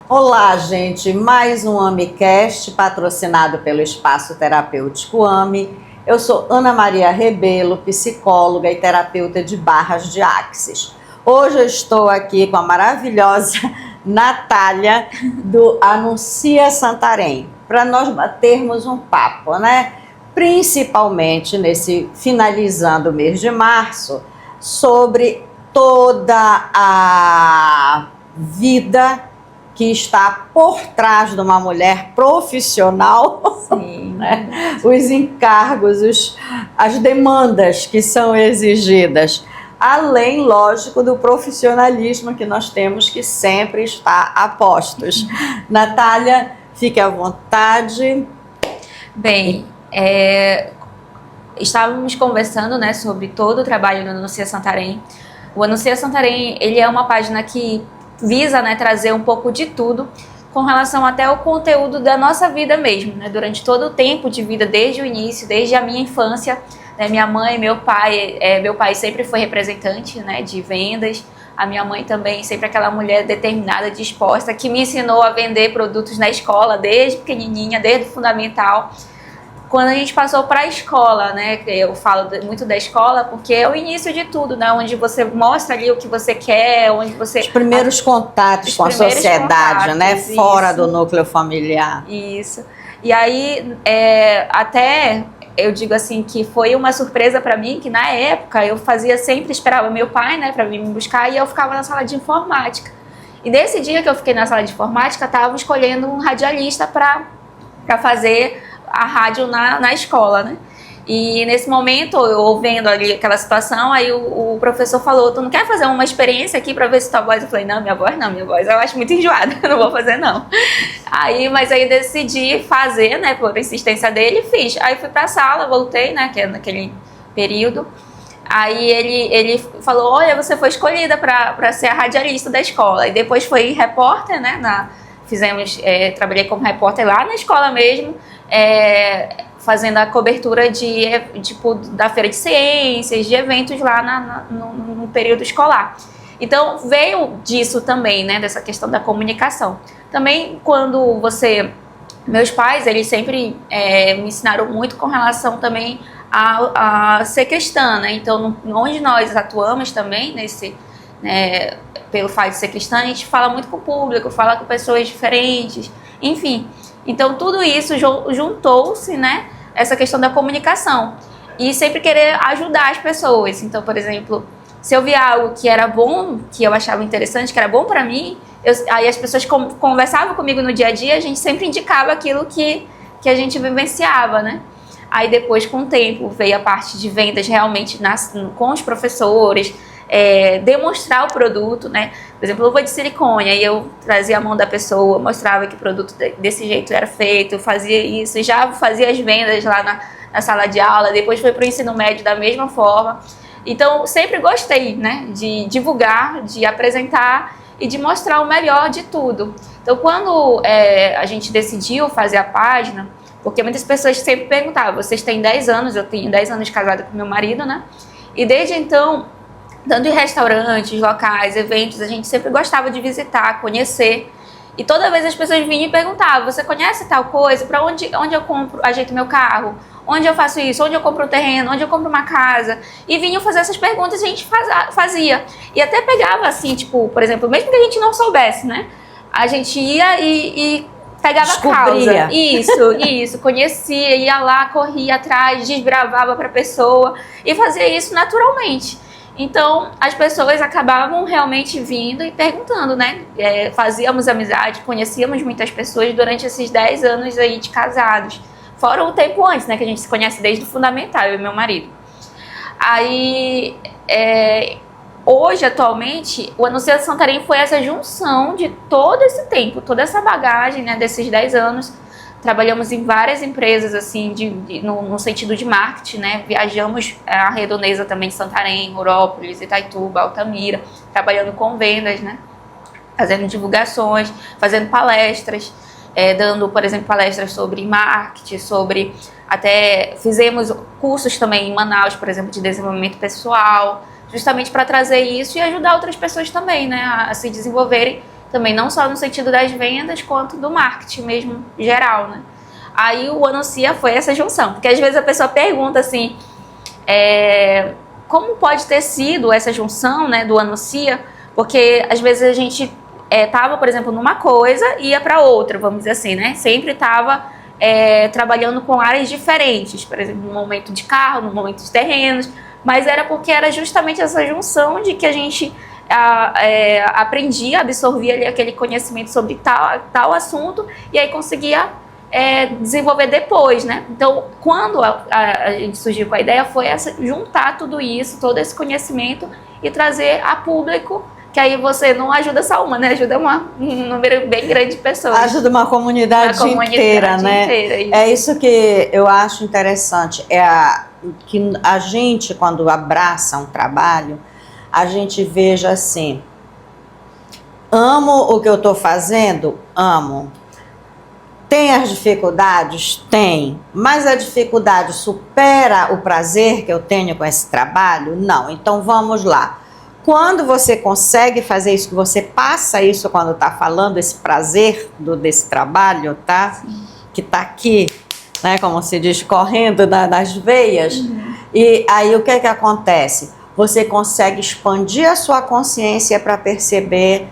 Olá, gente. Mais um AmiCast, patrocinado pelo Espaço Terapêutico AMI. Eu sou Ana Maria Rebelo, psicóloga e terapeuta de barras de axis. Hoje eu estou aqui com a maravilhosa Natália, do Anuncia Santarém, para nós batermos um papo, né? Principalmente nesse finalizando o mês de março, sobre toda a vida que está por trás de uma mulher profissional, Sim, né? Os encargos, as demandas que são exigidas, além, lógico, do profissionalismo que nós temos que sempre estar a postos. Natália, fique à vontade. Bem, estávamos conversando, né, sobre todo o trabalho do Anuncia Santarém. O Anuncia Santarém, ele é uma página que visa, né, trazer um pouco de tudo com relação até ao conteúdo da nossa vida mesmo, né, durante todo o tempo de vida, desde o início, desde a minha infância, né, minha mãe, meu pai sempre foi representante, né, de vendas, a minha mãe também, sempre aquela mulher determinada, disposta, que me ensinou a vender produtos na escola, desde pequenininha, desde o fundamental. Quando a gente passou para a escola, né, eu falo muito da escola porque é o início de tudo, né, onde você mostra ali o que você quer, onde você... Os primeiros contatos com a sociedade, né, fora do núcleo familiar. Isso. E aí, até eu digo assim que foi uma surpresa para mim, que na época eu sempre esperava meu pai, né, para vir me buscar, e eu ficava na sala de informática. E nesse dia que eu fiquei na sala de informática, estava escolhendo um radialista para fazer a rádio na escola, né? E nesse momento, eu vendo ali aquela situação, aí o professor falou, tu não quer fazer uma experiência aqui para ver se tua voz? Eu falei, não, minha voz eu acho muito enjoada, não vou fazer não. Mas aí decidi fazer, né, por insistência dele, fiz. Aí fui pra sala, voltei, né, que é naquele período. Aí ele falou, olha, você foi escolhida para ser a radialista da escola. E depois foi repórter, né, trabalhei como repórter lá na escola mesmo, fazendo a cobertura da feira de ciências, de eventos lá no período escolar. Então veio disso também, né, dessa questão da comunicação. Também quando meus pais, eles sempre me ensinaram muito com relação também a ser cristã, né? Então onde nós atuamos também pelo fato de ser cristã, a gente fala muito com o público, fala com pessoas diferentes, enfim. Então, tudo isso juntou-se, né, essa questão da comunicação. E sempre querer ajudar as pessoas. Então, por exemplo, se eu via algo que era bom, que eu achava interessante, que era bom para mim, aí as pessoas conversavam comigo no dia a dia, a gente sempre indicava aquilo que a gente vivenciava, né? Aí depois, com o tempo, veio a parte de vendas realmente com os professores, demonstrar o produto, né? Por exemplo, luva de silicone, aí eu trazia a mão da pessoa, mostrava que o produto desse jeito era feito, fazia isso, já fazia as vendas lá na sala de aula, depois foi para o ensino médio da mesma forma. Então, sempre gostei, né, de divulgar, de apresentar e de mostrar o melhor de tudo. Então, quando a gente decidiu fazer a página, porque muitas pessoas sempre perguntavam, vocês têm 10 anos, eu tenho 10 anos de casada com meu marido, né? E desde então, tanto em restaurantes, locais, eventos, a gente sempre gostava de visitar, conhecer. E toda vez as pessoas vinham e perguntavam, você conhece tal coisa? Para onde eu compro, ajeito meu carro? Onde eu faço isso? Onde eu compro um terreno? Onde eu compro uma casa? E vinham fazer essas perguntas e a gente fazia. E até pegava assim, tipo, por exemplo, mesmo que a gente não soubesse, né? A gente ia e pegava Descobria. causa. Isso, conhecia, ia lá, corria atrás, desbravava para a pessoa e fazia isso naturalmente. Então, as pessoas acabavam realmente vindo e perguntando, né? Fazíamos amizade, conhecíamos muitas pessoas durante esses 10 anos aí de casados. Fora o tempo antes, né? Que a gente se conhece desde o fundamental, eu e meu marido. Aí, hoje, atualmente, o Anuncia Santarém foi essa junção de todo esse tempo, toda essa bagagem, né? Desses 10 anos. Trabalhamos em várias empresas, assim, no sentido de marketing, né? Viajamos a Redondeza também, Santarém, Európolis, Itaituba, Altamira, trabalhando com vendas, né? Fazendo divulgações, fazendo palestras, dando, por exemplo, palestras sobre marketing, até fizemos cursos também em Manaus, por exemplo, de desenvolvimento pessoal, justamente para trazer isso e ajudar outras pessoas também, né? A se desenvolverem também, não só no sentido das vendas, quanto do marketing mesmo, geral, né? Aí o Anuncia foi essa junção, porque às vezes a pessoa pergunta assim, como pode ter sido essa junção, né, do Anuncia, porque às vezes a gente estava, por exemplo, numa coisa e ia para outra, vamos dizer assim, né? Sempre estava trabalhando com áreas diferentes, por exemplo, no momento de carro, no momento de terrenos, mas era porque era justamente essa junção de que a gente aprendia, absorvia ali aquele conhecimento sobre tal assunto e aí conseguia desenvolver depois, né? Então, quando a gente surgiu com a ideia, foi juntar tudo isso, todo esse conhecimento e trazer a público, que aí você não ajuda só uma, né? Ajuda um número bem grande de pessoas. Ajuda uma comunidade inteira, né? Isso. É isso que eu acho interessante, que a gente, quando abraça um trabalho, a gente veja assim, amo o que eu estou fazendo? Amo. Tem as dificuldades? Tem. Mas a dificuldade supera o prazer que eu tenho com esse trabalho? Não. Então vamos lá. Quando você consegue fazer isso, que você passa isso quando está falando, esse prazer desse trabalho, tá? Sim. Que está aqui, né, como se diz, correndo nas veias. Uhum. E aí o que é que acontece? Você consegue expandir a sua consciência para perceber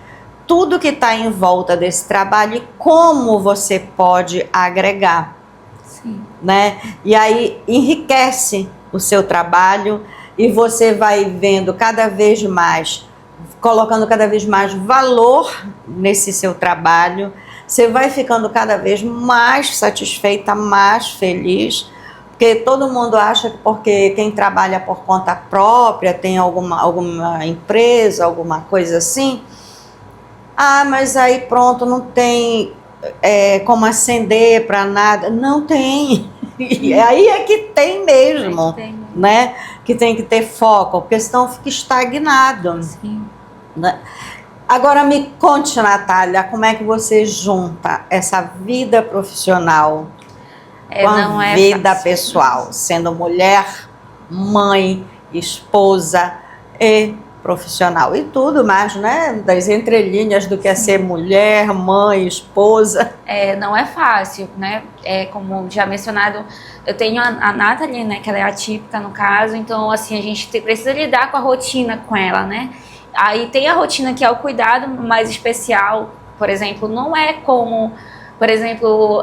tudo que está em volta desse trabalho e como você pode agregar. Sim. Né? E aí enriquece o seu trabalho e você vai vendo cada vez mais, colocando cada vez mais valor nesse seu trabalho, você vai ficando cada vez mais satisfeita, mais feliz, porque todo mundo acha que porque quem trabalha por conta própria, tem alguma empresa, alguma coisa assim, mas aí pronto, não tem como ascender para nada. Não tem. E aí é que tem mesmo, né? Que tem que ter foco, porque senão fica estagnado. Sim. Né? Agora me conte, Natália, como é que você junta essa vida profissional com a vida pessoal, sendo mulher, mãe, esposa e profissional e tudo mais, né? Das entrelinhas do que é ser mulher, mãe, esposa. Não é fácil, né? Como já mencionado, eu tenho a Nathalie, né? Que ela é atípica no caso, então assim, a gente precisa lidar com a rotina com ela, né? Aí tem a rotina que é o cuidado mais especial, por exemplo, não é como, por exemplo,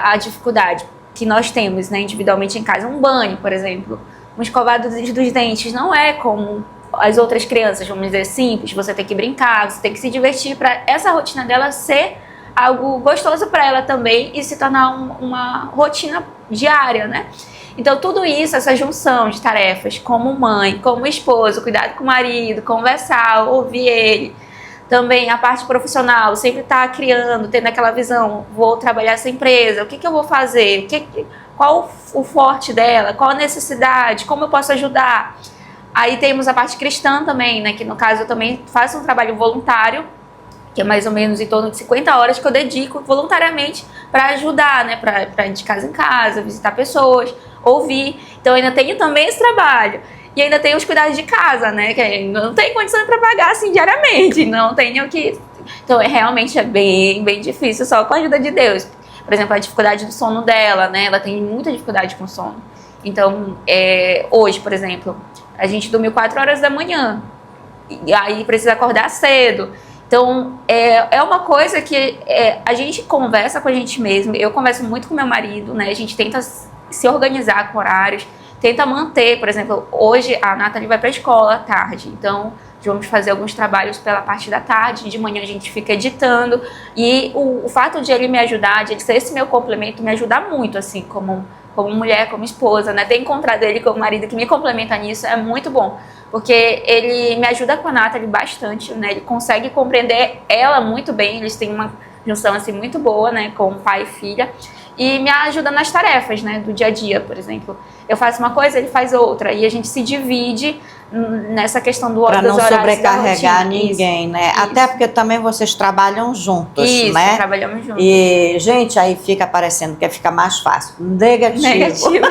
a dificuldade que nós temos, né, individualmente em casa, um banho, por exemplo, um escovado dos dentes, não é como as outras crianças, vamos dizer, simples, você tem que brincar, você tem que se divertir para essa rotina dela ser algo gostoso para ela também e se tornar uma rotina diária, né? Então tudo isso, essa junção de tarefas como mãe, como esposa, cuidar com o marido, conversar, ouvir ele, também a parte profissional, sempre estar criando, tendo aquela visão, vou trabalhar essa empresa, o que eu vou fazer, qual o forte dela, qual a necessidade, como eu posso ajudar. Aí temos a parte cristã também, né, que no caso eu também faço um trabalho voluntário, que é mais ou menos em torno de 50 horas que eu dedico voluntariamente para ajudar, né, para ir de casa em casa, visitar pessoas, ouvir. Então eu ainda tenho também esse trabalho. E ainda tenho os cuidados de casa, né, que não tem condição para pagar assim diariamente, não tenho que... Então realmente é bem, bem difícil, só com a ajuda de Deus. Por exemplo, a dificuldade do sono dela, né, ela tem muita dificuldade com sono. Então, hoje, por exemplo, a gente dormiu 4 horas da manhã, e aí precisa acordar cedo. Então, é uma coisa que a gente conversa com a gente mesmo, eu converso muito com meu marido, né? A gente tenta se organizar com horários, tenta manter, por exemplo, hoje a Nathalie vai para a escola à tarde, então vamos fazer alguns trabalhos pela parte da tarde, de manhã a gente fica editando, e o fato de ele me ajudar, de ele ser esse meu complemento, me ajuda muito, assim, como mulher, como esposa, né? Ter encontrado ele como marido que me complementa nisso é muito bom, porque ele me ajuda com a Nathalie bastante, né? Ele consegue compreender ela muito bem, eles têm uma junção assim muito boa, né, com pai e filha, e me ajuda nas tarefas, né, do dia a dia, por exemplo. Eu faço uma coisa, ele faz outra, e a gente se divide nessa questão dos horários da rotina. Para não sobrecarregar ninguém, isso, né? Isso. Até porque também vocês trabalham juntos, isso, né? Trabalhamos juntos. E, gente, aí fica parecendo que fica mais fácil. Negativo.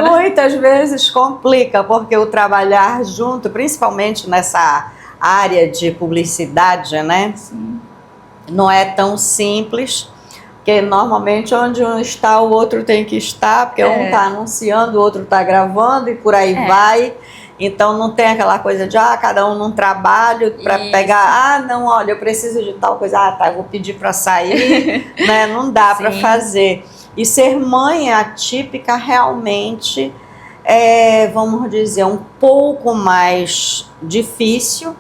Muitas vezes complica, porque o trabalhar junto, principalmente nessa área de publicidade, né? Sim. Não é tão simples, porque normalmente onde um está, o outro tem que estar, porque um está anunciando, o outro está gravando e por aí vai. Então não tem aquela coisa de cada um num trabalho para pegar, não, olha, eu preciso de tal coisa, tá, eu vou pedir para sair, né? Não dá para fazer. E ser mãe atípica realmente vamos dizer, um pouco mais difícil,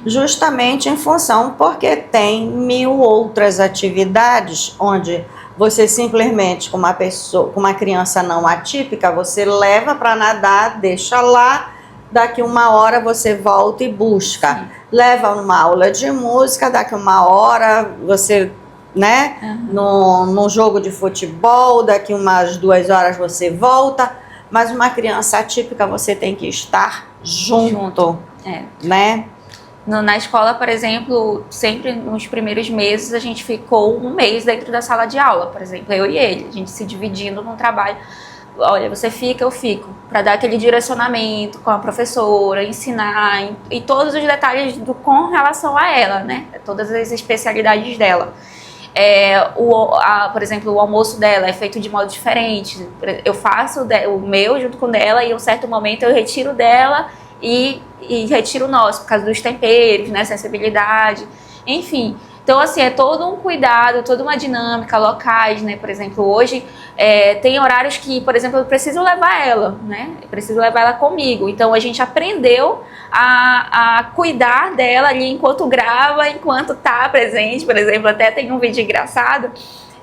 justamente em função porque tem 1000 outras atividades onde você simplesmente, com uma criança não atípica, você leva para nadar, deixa lá, daqui 1 hora você volta e busca. Sim. Leva numa aula de música, daqui 1 hora você, né, no jogo de futebol, daqui umas 2 horas você volta, mas uma criança atípica você tem que estar junto. Né? Na escola, por exemplo, sempre nos primeiros meses a gente ficou 1 mês dentro da sala de aula, por exemplo, eu e ele, a gente se dividindo no trabalho. Olha, você fica, eu fico, para dar aquele direcionamento com a professora, ensinar e todos os detalhes com relação a ela, né? Todas as especialidades dela. Por exemplo, o almoço dela é feito de modo diferente. Eu faço o meu junto com dela e em um certo momento eu retiro dela e retiro o nosso, por causa dos temperos, né, sensibilidade, enfim. Então, assim, é todo um cuidado, toda uma dinâmica, locais, né? Por exemplo, hoje tem horários que, por exemplo, eu preciso levar ela, né? Eu preciso levar ela comigo. Então, a gente aprendeu a cuidar dela ali enquanto grava, enquanto tá presente. Por exemplo, até tem um vídeo engraçado,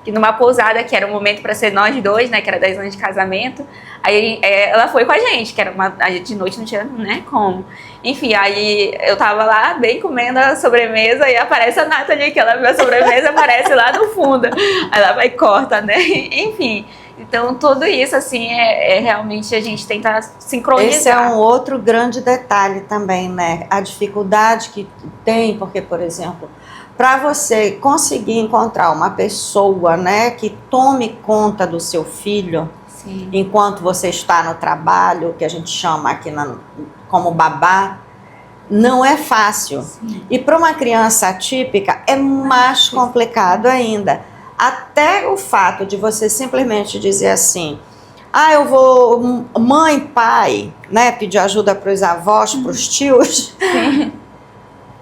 que numa pousada, que era um momento para ser nós dois, né? Que era 10 anos de casamento. Aí ela foi com a gente, que era de noite não tinha, né, como. Enfim, aí eu tava lá bem comendo a sobremesa e aparece a Nathalie, que ela viu a sobremesa, aparece lá no fundo. Aí ela vai e corta, né? Enfim, então tudo isso, assim, realmente a gente tenta sincronizar. Esse é um outro grande detalhe também, né? A dificuldade que tem, porque, por exemplo, para você conseguir encontrar uma pessoa, né, que tome conta do seu filho, sim, enquanto você está no trabalho, que a gente chama aqui como babá, não é fácil. Sim. E para uma criança atípica é mais complicado ainda. Até o fato de você simplesmente dizer assim, eu vou, mãe, pai, né, pedir ajuda para os avós, para os tios. Sim.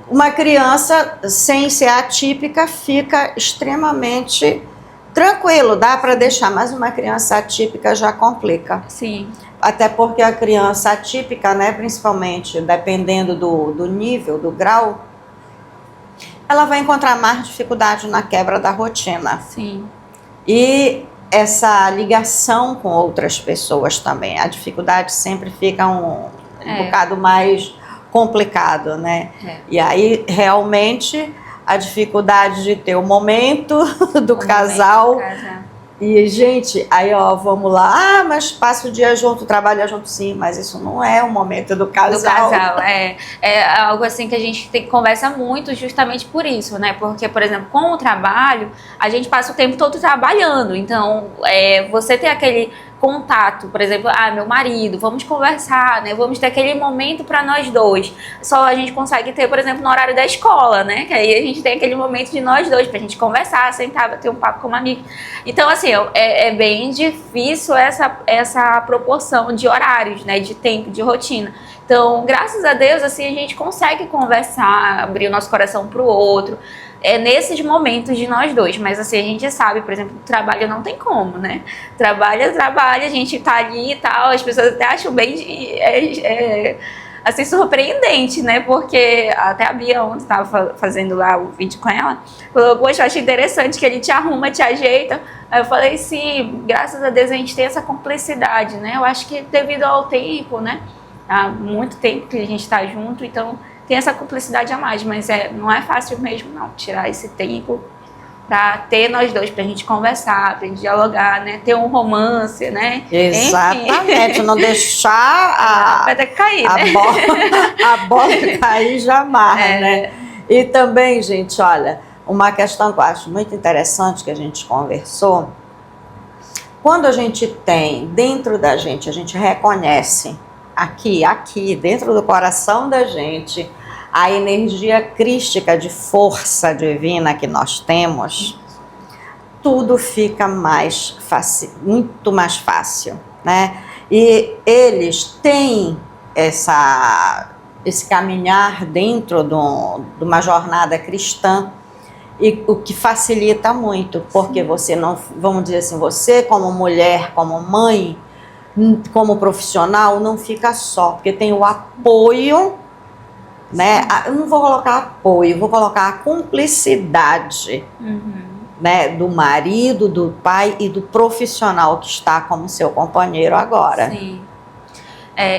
Uma criança sem ser atípica fica extremamente tranquilo, dá para deixar, mas uma criança atípica já complica. Sim. Até porque a criança atípica, né, principalmente dependendo do nível, do grau, ela vai encontrar mais dificuldade na quebra da rotina. Sim. E essa ligação com outras pessoas também. A dificuldade sempre fica um bocado mais complicado, né? E aí, realmente, a dificuldade de ter o momento do casal. E, gente, aí, vamos lá. Mas passa o dia junto, trabalha junto, sim. Mas isso não é o momento do casal. É algo assim que a gente conversa muito justamente por isso, né? Porque, por exemplo, com o trabalho, a gente passa o tempo todo trabalhando. Então, você tem aquele contato, por exemplo, meu marido, vamos conversar, né? Vamos ter aquele momento para nós dois. Só a gente consegue ter, por exemplo, no horário da escola, né? Que aí a gente tem aquele momento de nós dois pra gente conversar, sentar, bater um papo como amigo. Então, assim, é bem difícil essa proporção de horários, né? De tempo, de rotina. Então, graças a Deus, assim, a gente consegue conversar, abrir o nosso coração pro outro. Nesses momentos de nós dois, mas assim, a gente sabe, por exemplo, o trabalho não tem como, né? Trabalha, a gente tá ali e tal, as pessoas até acham bem assim, surpreendente, né? Porque até a Bia ontem estava fazendo lá o vídeo com ela, falou, poxa, eu acho interessante que ele te arruma, te ajeita. Aí eu falei, sim, graças a Deus a gente tem essa cumplicidade, né? Eu acho que devido ao tempo, né? Há muito tempo que a gente tá junto, então tem essa cumplicidade a mais, mas não é fácil mesmo, não, tirar esse tempo pra ter nós dois, pra gente conversar, pra gente dialogar, né, ter um romance, né. Exatamente, não deixar vai ter que cair, a bola cair jamais, né. E também, gente, olha, uma questão que eu acho muito interessante que a gente conversou, quando a gente tem dentro da gente, a gente reconhece aqui, dentro do coração da gente, a energia crística de força divina que nós temos, tudo fica mais fácil, muito mais fácil, né? E eles têm esse caminhar dentro de uma jornada cristã, e o que facilita muito, porque você não, vamos dizer assim, você como mulher, como mãe, como profissional, não fica só, porque tem o apoio, né? Eu não vou colocar apoio, vou colocar a cumplicidade, né? Do marido, do pai e do profissional que está como seu companheiro agora. Sim.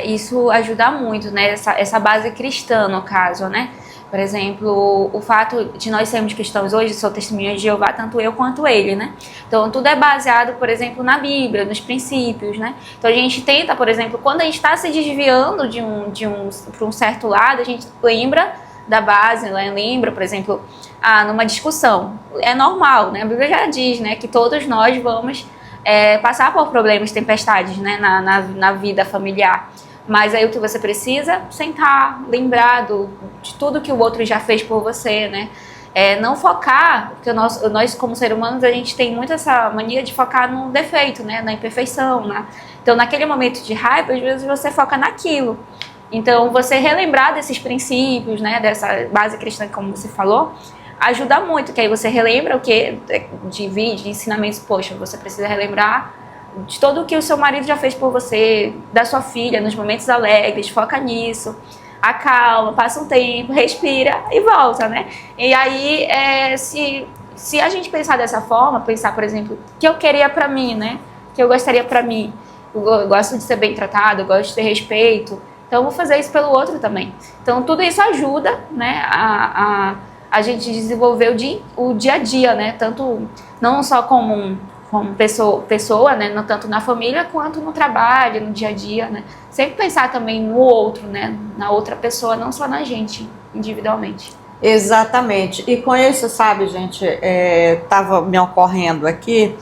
Isso ajuda muito, né? Essa base cristã, no caso, né? Por exemplo, o fato de nós sermos cristãos hoje, sou testemunha de Jeová, tanto eu quanto ele, né? Então, tudo é baseado, por exemplo, na Bíblia, nos princípios, né? Então, a gente tenta, por exemplo, quando a gente está se desviando para um certo lado, a gente lembra da base, né? Lembra, por exemplo, numa discussão. É normal, né? A Bíblia já diz, né? Que todos nós vamos passar por problemas, tempestades, né? Na vida familiar. Mas aí o que você precisa? Sentar, lembrar de tudo que o outro já fez por você, né? Não focar, porque nós como seres humanos, a gente tem muito essa mania de focar no defeito, né? Na imperfeição, né? Então, naquele momento de raiva, às vezes você foca naquilo. Então, você relembrar desses princípios, né? Dessa base cristã, como você falou, ajuda muito, que aí você relembra o que de ensinamentos. Poxa, você precisa relembrar de tudo o que o seu marido já fez por você, da sua filha, nos momentos alegres, foca nisso, acalma, passa um tempo, respira e volta, né? E aí, se a gente pensar dessa forma, pensar, por exemplo, o que eu queria pra mim, né? O que eu gostaria pra mim. Eu gosto de ser bem tratado, eu gosto de ter respeito, então eu vou fazer isso pelo outro também. Então, tudo isso ajuda, né, a gente desenvolver o dia a dia, né? Tanto, não só como pessoa, né? Tanto na família quanto no trabalho, no dia a dia, né? Sempre pensar também no outro, né? Na outra pessoa, não só na gente, individualmente. Exatamente. E com isso, sabe, gente, estava me ocorrendo aqui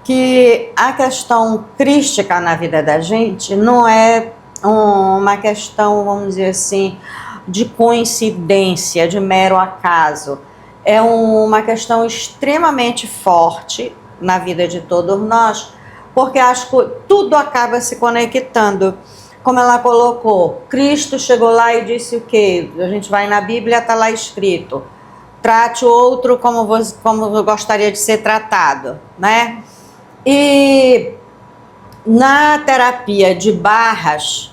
que a questão crística na vida da gente não é uma questão, vamos dizer assim, de coincidência, de mero acaso. É uma questão extremamente forte na vida de todos nós, porque acho que tudo acaba se conectando. Como ela colocou, Cristo chegou lá e disse o quê? A gente vai na Bíblia, está lá escrito: trate o outro como gostaria de ser tratado, né? E na terapia de barras,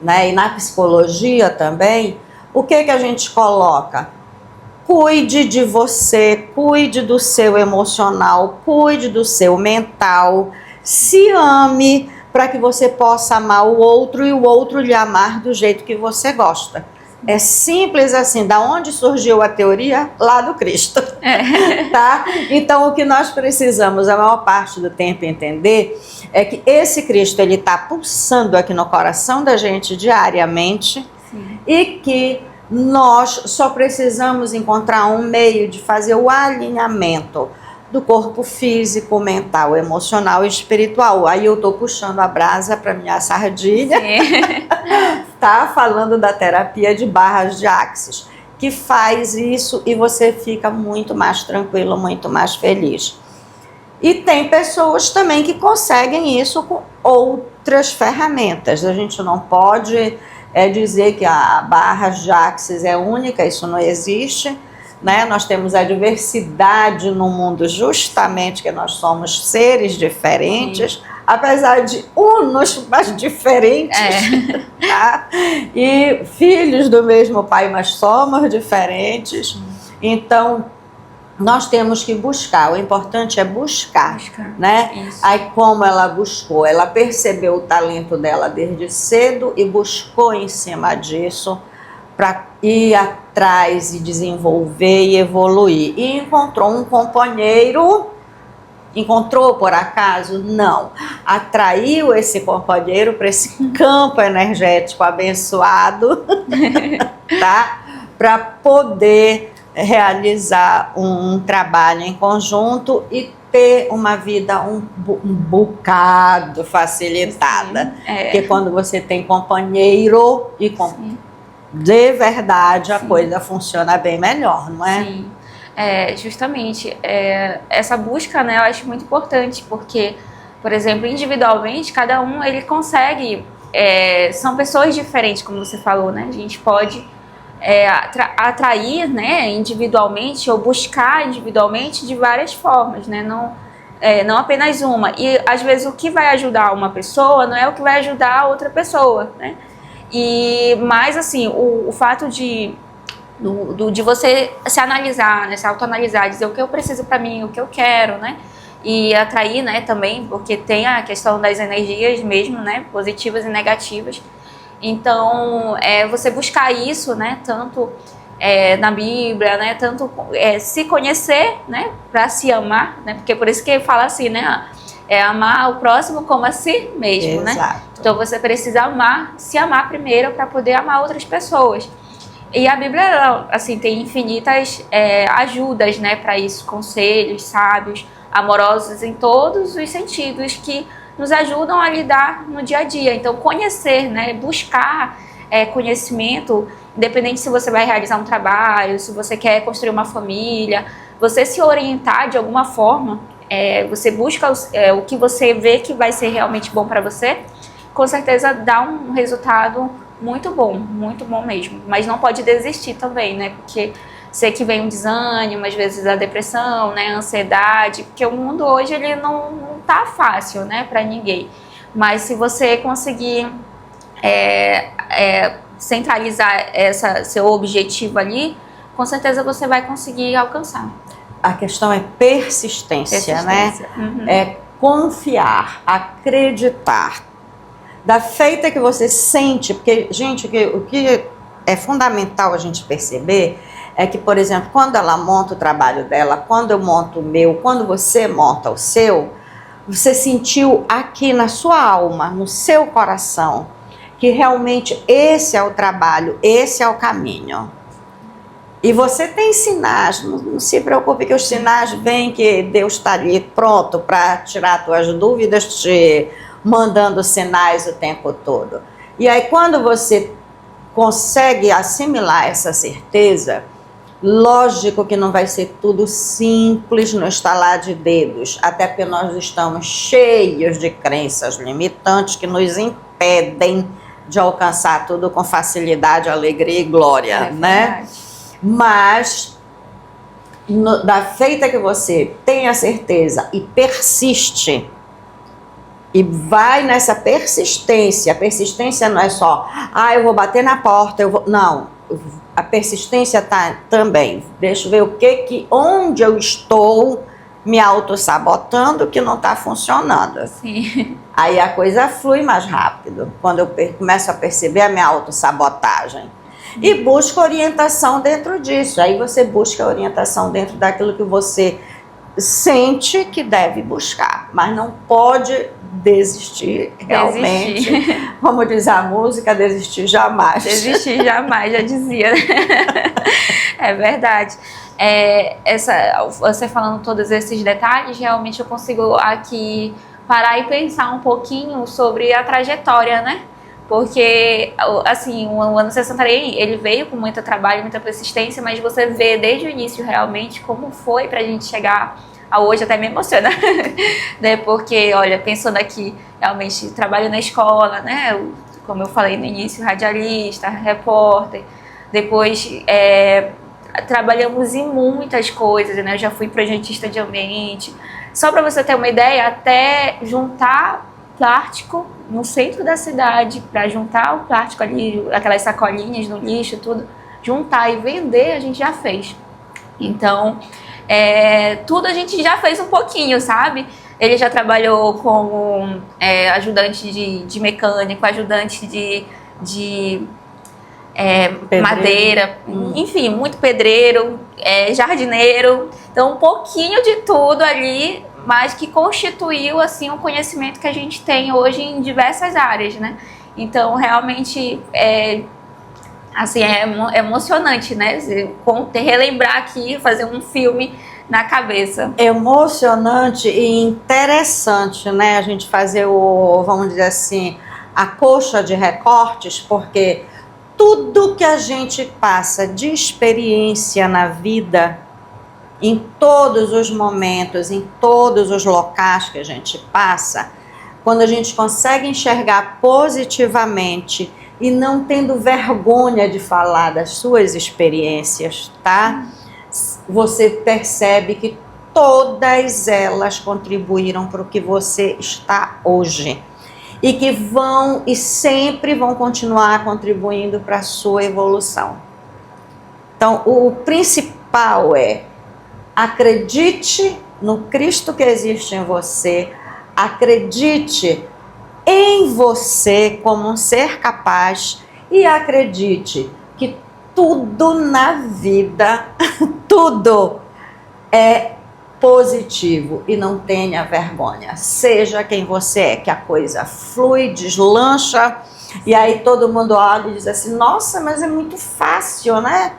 né, e na psicologia também, o que a gente coloca? Cuide de você, cuide do seu emocional, cuide do seu mental, se ame para que você possa amar o outro e o outro lhe amar do jeito que você gosta. É simples assim. Da onde surgiu a teoria? Lá do Cristo. Tá? Então, o que nós precisamos, a maior parte do tempo, entender é que esse Cristo, ele está pulsando aqui no coração da gente diariamente. Sim. E que nós só precisamos encontrar um meio de fazer o alinhamento do corpo físico, mental, emocional e espiritual. Aí eu tô puxando a brasa para minha sardinha, tá? Falando da terapia de barras de Axis, que faz isso e você fica muito mais tranquilo, muito mais feliz. E tem pessoas também que conseguem isso com outras ferramentas. A gente não pode dizer que a barras de Axis é única, isso não existe. Né? Nós temos a diversidade no mundo, justamente que nós somos seres diferentes, sim, apesar de unos, mas diferentes, tá? E filhos do mesmo pai, mas somos diferentes. Então, nós temos que buscar, o importante é buscar. Né? Isso. Aí, como ela buscou? Ela percebeu o talento dela desde cedo e buscou em cima disso para ir atrás e desenvolver e evoluir. E encontrou um companheiro. Encontrou por acaso? Não. Atraiu esse companheiro para esse campo energético abençoado, tá? Para poder realizar um trabalho em conjunto e ter uma vida um bocado facilitada. Porque quando você tem companheiro e de verdade a coisa funciona bem melhor, não é? Sim, justamente. Essa busca, né, eu acho muito importante, porque, por exemplo, individualmente, cada um ele consegue. São pessoas diferentes, como você falou, né? A gente pode atrair, né, individualmente ou buscar individualmente de várias formas, né? Não apenas uma. E às vezes o que vai ajudar uma pessoa não é o que vai ajudar a outra pessoa, né? Mas assim, o fato de você se analisar, né, se autoanalisar, dizer o que eu preciso para mim, o que eu quero, né? E atrair, né, também, porque tem a questão das energias mesmo, né, positivas e negativas. Então, você buscar isso, né, tanto na Bíblia, né, tanto se conhecer, né, para se amar, né, porque por isso que fala assim, né, amar o próximo como a si mesmo, Exato. né? Então você precisa se amar primeiro para poder amar outras pessoas. E a Bíblia, assim, tem infinitas ajudas, né, para isso, conselhos sábios, amorosos em todos os sentidos que nos ajudam a lidar no dia a dia. Então, conhecer, né, buscar conhecimento, independente se você vai realizar um trabalho, se você quer construir uma família, você se orientar de alguma forma, você busca o que você vê que vai ser realmente bom para você, com certeza dá um resultado muito bom mesmo. Mas não pode desistir também, né, porque sei que vem um desânimo, às vezes a depressão, né, a ansiedade, porque o mundo hoje ele não tá fácil, né, para ninguém. Mas se você conseguir centralizar seu objetivo ali, com certeza você vai conseguir alcançar. A questão é persistência, né? Uhum. É confiar, acreditar. Da feita que você sente, porque, gente, o que é fundamental a gente perceber é que, por exemplo, quando ela monta o trabalho dela, quando eu monto o meu, quando você monta o seu, você sentiu aqui na sua alma, no seu coração, que realmente esse é o trabalho, esse é o caminho. E você tem sinais, não se preocupe que os sinais vêm, que Deus está ali pronto para tirar tuas dúvidas, te mandando sinais o tempo todo. E aí quando você consegue assimilar essa certeza, lógico que não vai ser tudo simples no estalar de dedos, até porque nós estamos cheios de crenças limitantes que nos impedem de alcançar tudo com facilidade, alegria e glória, né? Mas da feita que você tem a certeza e persiste, e vai nessa persistência. A persistência não é só, eu vou bater na porta, não. A persistência tá também. Deixa eu ver onde eu estou me autossabotando que não está funcionando. Sim. Aí a coisa flui mais rápido, quando eu começo a perceber a minha autossabotagem. E busca orientação dentro disso. Aí você busca orientação dentro daquilo que você sente que deve buscar, mas não pode desistir realmente. Como diz a música, desistir jamais. Desistir jamais, já dizia. É verdade. Você falando todos esses detalhes, realmente eu consigo aqui parar e pensar um pouquinho sobre a trajetória, né? Porque, assim, o Ano 60 ele veio com muito trabalho, muita persistência, mas você vê desde o início realmente como foi pra gente chegar a hoje, até me emociona, né? Porque, olha, pensando aqui, realmente, trabalho na escola, né? Como eu falei no início, radialista, repórter, depois trabalhamos em muitas coisas, né? Eu já fui projetista de ambiente. Só para você ter uma ideia, até juntar plástico no centro da cidade, para juntar o plástico ali, aquelas sacolinhas no lixo, tudo, juntar e vender, a gente já fez. Então, tudo a gente já fez um pouquinho, sabe? Ele já trabalhou como ajudante de mecânico, ajudante de madeira, enfim, muito pedreiro, jardineiro. Então, um pouquinho de tudo ali, mas que constituiu, assim, um conhecimento que a gente tem hoje em diversas áreas, né? Então, realmente, assim, é emocionante, né? Relembrar aqui, fazer um filme na cabeça. Emocionante e interessante, né? A gente fazer vamos dizer assim, a coxa de recortes, porque tudo que a gente passa de experiência na vida, em todos os momentos, em todos os locais que a gente passa, quando a gente consegue enxergar positivamente e não tendo vergonha de falar das suas experiências, tá? Você percebe que todas elas contribuíram para o que você está hoje. E que vão e sempre vão continuar contribuindo para a sua evolução. Então, o principal é: acredite no Cristo que existe em você, acredite em você como um ser capaz e acredite que tudo na vida, tudo é positivo e não tenha vergonha. Seja quem você é, que a coisa flui, deslancha e aí todo mundo olha e diz assim: nossa, mas é muito fácil, né?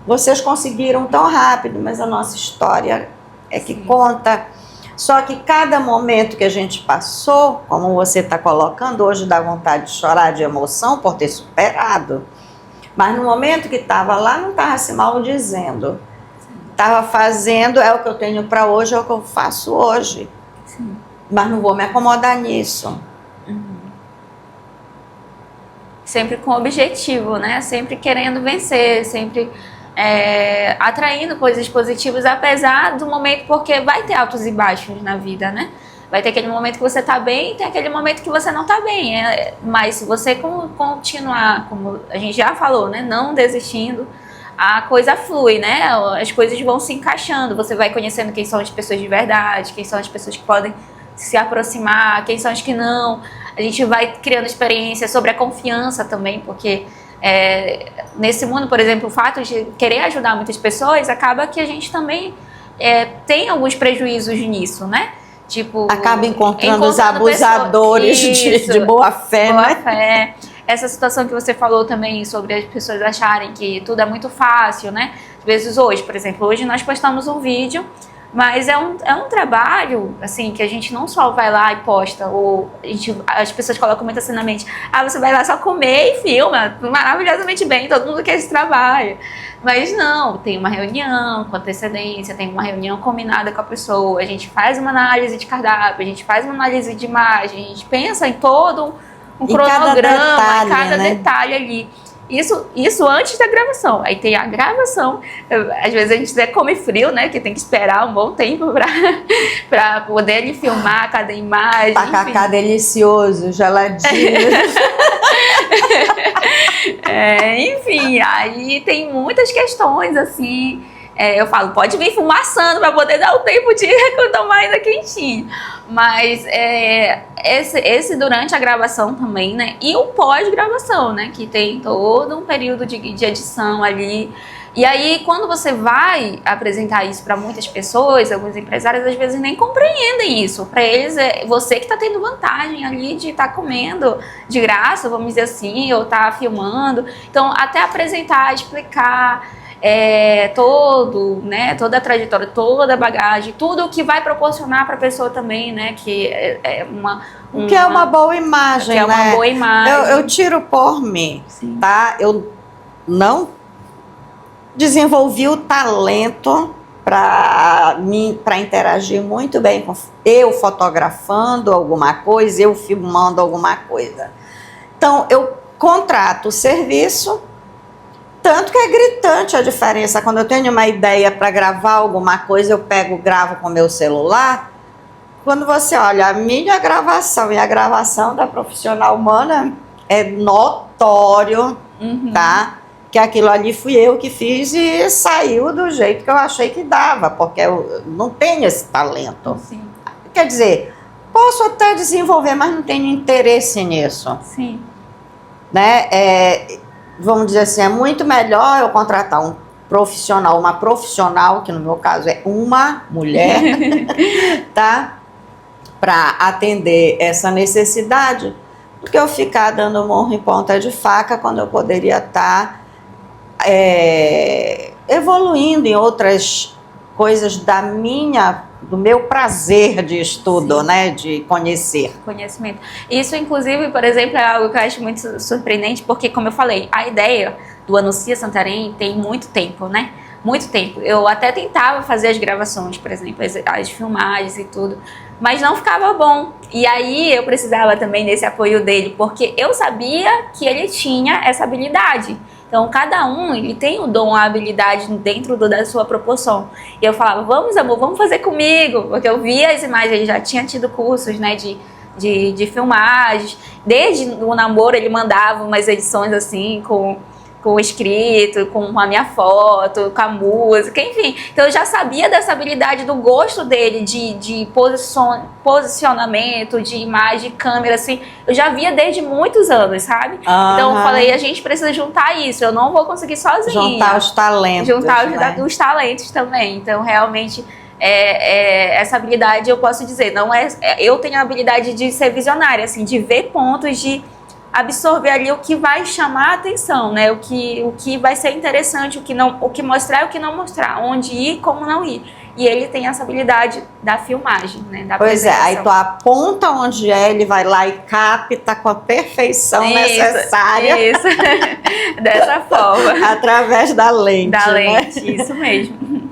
Vocês conseguiram tão rápido, mas a nossa história é que conta. Só que cada momento que a gente passou, como você está colocando, hoje dá vontade de chorar de emoção por ter superado. Mas no momento que estava lá, não estava se maldizendo. Estava fazendo, é o que eu tenho para hoje, é o que eu faço hoje. Sim. Mas não vou me acomodar nisso. Sempre com objetivo, né? Sempre querendo vencer, sempre atraindo coisas positivas, apesar do momento, porque vai ter altos e baixos na vida, né? Vai ter aquele momento que você tá bem e tem aquele momento que você não tá bem. Mas se você continuar, como a gente já falou, né? Não desistindo, a coisa flui, né? As coisas vão se encaixando, você vai conhecendo quem são as pessoas de verdade, quem são as pessoas que podem se aproximar, quem são as que não. A gente vai criando experiências sobre a confiança também, porque nesse mundo, por exemplo, o fato de querer ajudar muitas pessoas, acaba que a gente também tem alguns prejuízos nisso, né? Tipo, acaba encontrando os abusadores de boa fé, boa né? Fé. Essa situação que você falou também sobre as pessoas acharem que tudo é muito fácil, né? Às vezes hoje, por exemplo, hoje nós postamos um vídeo, mas é um trabalho, assim, que a gente não só vai lá e posta, ou as pessoas colocam muito assim na mente: você vai lá só comer e filma maravilhosamente bem, todo mundo quer esse trabalho. Mas não, tem uma reunião com antecedência, tem uma reunião combinada com a pessoa, a gente faz uma análise de cardápio, a gente faz uma análise de imagem, a gente pensa em todo um cronograma, cada detalhe ali. Isso antes da gravação. Aí tem a gravação. Às vezes a gente até come frio, né? Que tem que esperar um bom tempo pra poder ali filmar cada imagem. Tacacá delicioso, geladinho. Enfim, aí tem muitas questões assim. Eu falo, pode vir fumaçando para poder dar o tempo de tomar ainda quentinho. Mas esse durante a gravação também, né? E o pós-gravação, né? Que tem todo um período de edição ali. E aí, quando você vai apresentar isso para muitas pessoas, alguns empresários às vezes nem compreendem isso. Para eles, é você que está tendo vantagem ali de estar comendo de graça, vamos dizer assim, ou tá filmando. Então, até apresentar, explicar toda a trajetória, toda a bagagem, tudo o que vai proporcionar para a pessoa também, né? Que que é uma boa imagem, que é uma boa imagem. Eu tiro por mim, sim, tá? Eu não desenvolvi o talento para interagir muito bem com eu fotografando alguma coisa, eu filmando alguma coisa. Então, eu contrato o serviço. Tanto que é gritante a diferença. Quando eu tenho uma ideia para gravar alguma coisa, eu gravo com o meu celular. Quando você olha a minha gravação e a gravação da profissional humana, é notório, tá? Que aquilo ali fui eu que fiz e saiu do jeito que eu achei que dava, porque eu não tenho esse talento. Sim. Quer dizer, posso até desenvolver, mas não tenho interesse nisso. Sim. Né? Vamos dizer assim, é muito melhor eu contratar um profissional, uma profissional, que no meu caso é uma mulher, tá? Para atender essa necessidade, do que eu ficar dando morro em ponta de faca quando eu poderia estar evoluindo em outras coisas do meu prazer de estudo, né? De conhecer. Conhecimento. Isso, inclusive, por exemplo, é algo que eu acho muito surpreendente, porque, como eu falei, a ideia do Anuncia Santarém tem muito tempo, né? Muito tempo. Eu até tentava fazer as gravações, por exemplo, as filmagens e tudo, mas não ficava bom. E aí eu precisava também desse apoio dele, porque eu sabia que ele tinha essa habilidade. Então, cada um, ele tem o dom, a habilidade dentro da sua proporção. E eu falava, vamos, amor, vamos fazer comigo. Porque eu via as imagens, ele já tinha tido cursos, né, de filmagens. Desde o namoro, ele mandava umas edições, assim, com escrito, com a minha foto, com a música, enfim. Então eu já sabia dessa habilidade, do gosto dele de posicionamento, de imagem, câmera, assim. Eu já via desde muitos anos, sabe? Então eu falei, a gente precisa juntar isso, eu não vou conseguir sozinha. Juntar os talentos. Juntar né? os talentos também. Então realmente... essa habilidade, eu posso dizer, não é, eu tenho a habilidade de ser visionária, assim, de ver pontos, de absorver ali o que vai chamar a atenção, né? O que vai ser interessante, o que mostrar e o que não mostrar, onde ir, como não ir. E ele tem essa habilidade da filmagem, né? Da Pois é, aí tu aponta onde ele vai lá e capta com a perfeição necessária. Isso, dessa forma. Através da lente. Da né? lente, isso mesmo.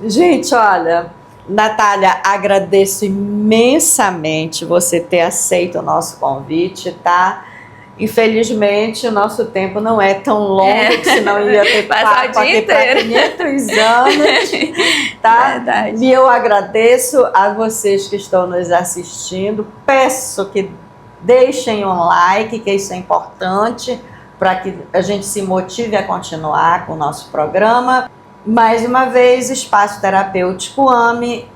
Gente, olha, Natália, agradeço imensamente você ter aceito o nosso convite, tá? Infelizmente, o nosso tempo não é tão longo, que senão ia ter papo aqui para 500 anos, tá? Verdade. E eu agradeço a vocês que estão nos assistindo. Peço que deixem um like, que isso é importante, para que a gente se motive a continuar com o nosso programa. Mais uma vez, Espaço Terapêutico AME,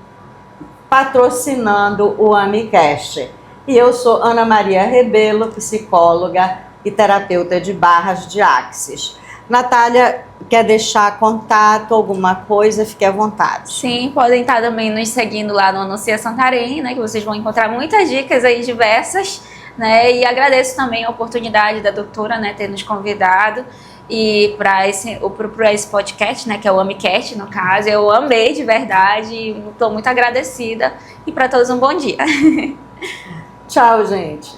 patrocinando o AMEcast. E eu sou Ana Maria Rebelo, psicóloga e terapeuta de Barras de Axis. Natália, quer deixar contato, alguma coisa? Fique à vontade. Sim, podem estar também nos seguindo lá no Anuncia Santarém, né? Que vocês vão encontrar muitas dicas aí diversas, né? E agradeço também a oportunidade da doutora, né, ter nos convidado. E para esse podcast, né, que é o AMEcast, no caso, eu amei de verdade, estou muito agradecida. E para todos um bom dia. Tchau, gente.